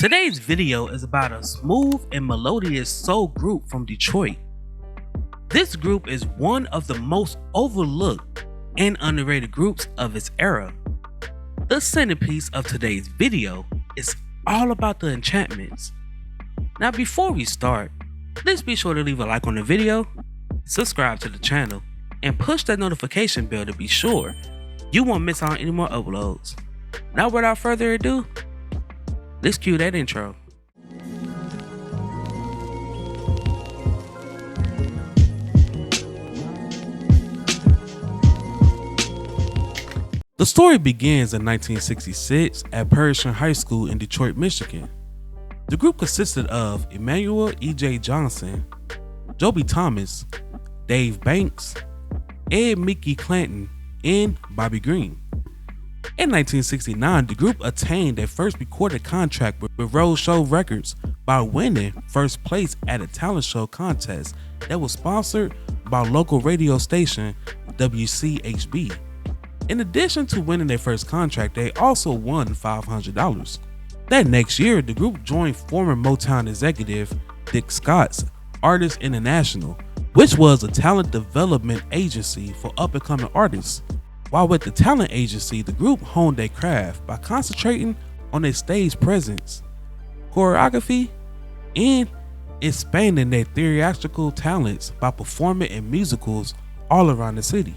Today's video is about a smooth and melodious soul group from Detroit. This group is one of the most overlooked and underrated groups of its era. The centerpiece of today's video is all about the Enchantments. Now before we start, please be sure to leave a like on the video, subscribe to the channel, and push that notification bell to be sure you won't miss out on any more uploads. Now without further ado, let's cue that intro. The story begins in 1966 at Pershing High School in Detroit, Michigan. The group consisted of Emmanuel E.J. Johnson, Joby Thomas, Dave Banks, Ed Mickey Clanton, and Bobby Green. In 1969, the group attained their first recorded contract with Roadshow Records by winning first place at a talent show contest that was sponsored by local radio station WCHB. In addition to winning their first contract, they also won $500. That next year, the group joined former MOTOWN executive Dick Scott's Artists International, which was a talent development agency for up-and-coming artists. While with the talent agency, the group honed their craft by concentrating on their stage presence, choreography, and expanding their theatrical talents by performing in musicals all around the city.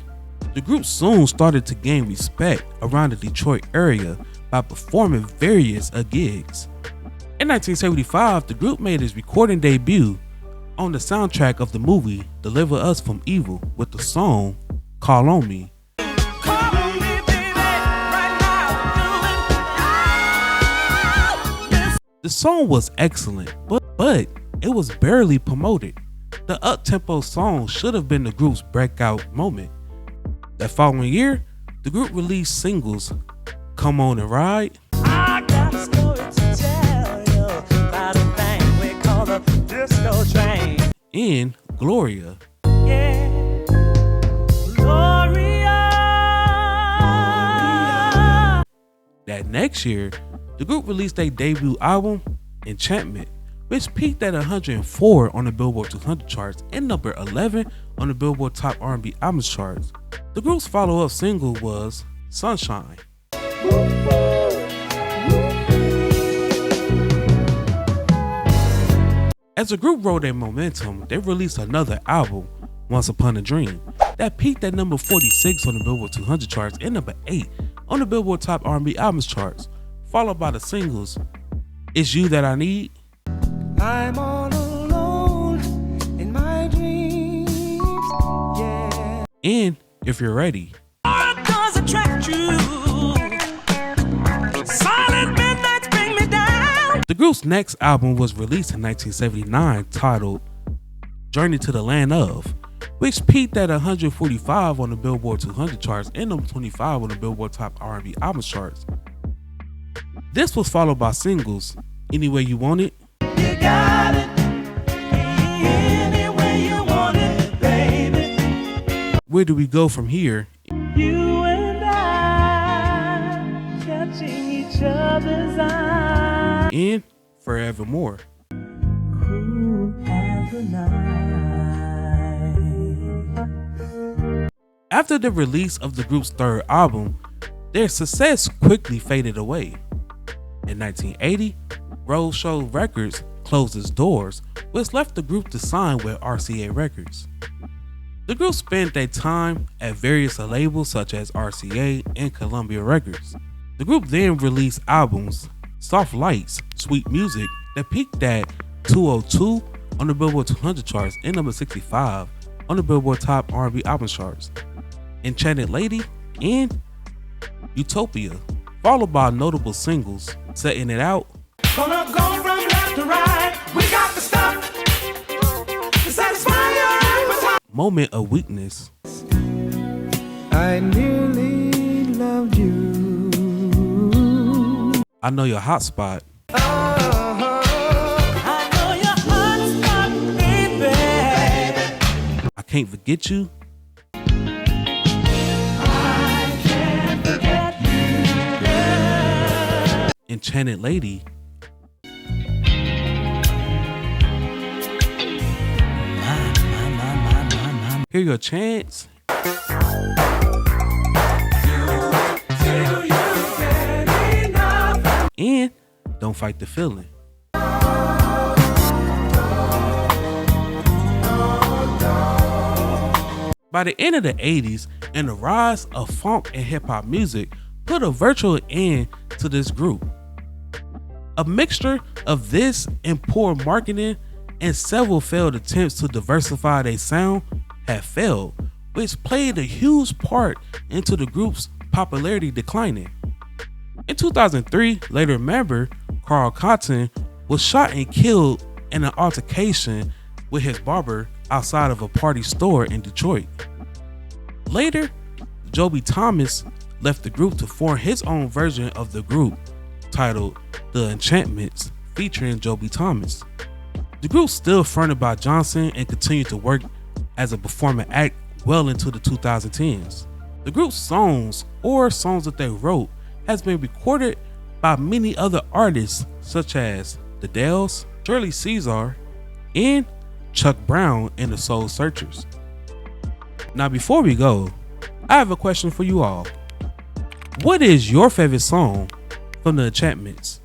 The group soon started to gain respect around the Detroit area by performing various gigs. In 1975, the group made its recording debut on the soundtrack of the movie Deliver Us from Evil with the song Call on Me. The song was excellent, but it was barely promoted. The up-tempo song should have been the group's breakout moment. That following year, the group released singles Come On and Ride, I got a story to tell you about a thing we call the disco train. and Gloria. Yeah, Gloria. That next year, the group released their debut album, Enchantment, which peaked at 104 on the Billboard 200 charts and number 11 on the Billboard Top R&B Albums charts. The group's follow-up single was Sunshine. As the group rode their momentum, they released another album, Once Upon a Dream, that peaked at number 46 on the Billboard 200 charts and number 8 on the Billboard Top R&B Albums charts, followed by the singles It's You That I Need, I'm all alone in my dreams. Yeah. and If You're Ready. Does attract you. Silent midnights bring me down. The group's next album was released in 1979 titled Journey to the Land Of, which peaked at 145 on the Billboard 200 charts and number 25 on the Billboard Top R&B Albums charts. This was followed by singles Any Way You Want It, You got it. Any way you want it, baby. Where Do We Go From Here, You and I catching each other's eye. and Forevermore. Cool as the night. After the release of the group's third album, their success quickly faded away. In 1980, Roadshow Records closed its doors, which left the group to sign with RCA Records. The group spent their time at various labels such as RCA and Columbia Records. The group then released albums Soft Lights, Sweet Music that peaked at 202 on the Billboard 200 charts and number 65 on the Billboard Top R&B Albums charts, Enchanted Lady, and Utopia, followed by notable singles Setting It Out, Gonna go from left to right. We got the stuff to satisfy your appetite. Moment of Weakness, I nearly loved you. I Know Your Hot Spot, I know your heart's not, baby. I Can't Forget You, I can't forget you, girl. Enchanted Lady, Hear Your Chance, and Don't Fight the Feeling. By the end of the 80s and the rise of funk and hip hop music put a virtual end to this group. A mixture of this and poor marketing and several failed attempts to diversify their sound had failed, which played a huge part into the group's popularity declining. In 2003, later member Carl Cotton was shot and killed in an altercation with his barber outside of a party store in Detroit. Later, Joby Thomas left the group to form his own version of the group titled The Enchantments, featuring Joby Thomas. The group still fronted by Johnson and continued to work as a performing act well into the 2010s. The group's songs or songs that they wrote has been recorded by many other artists such as The Dells, Shirley Caesar, and Chuck Brown and the Soul Searchers. Now before we go, I have a question for you all. What is your favorite song from the Enchantments?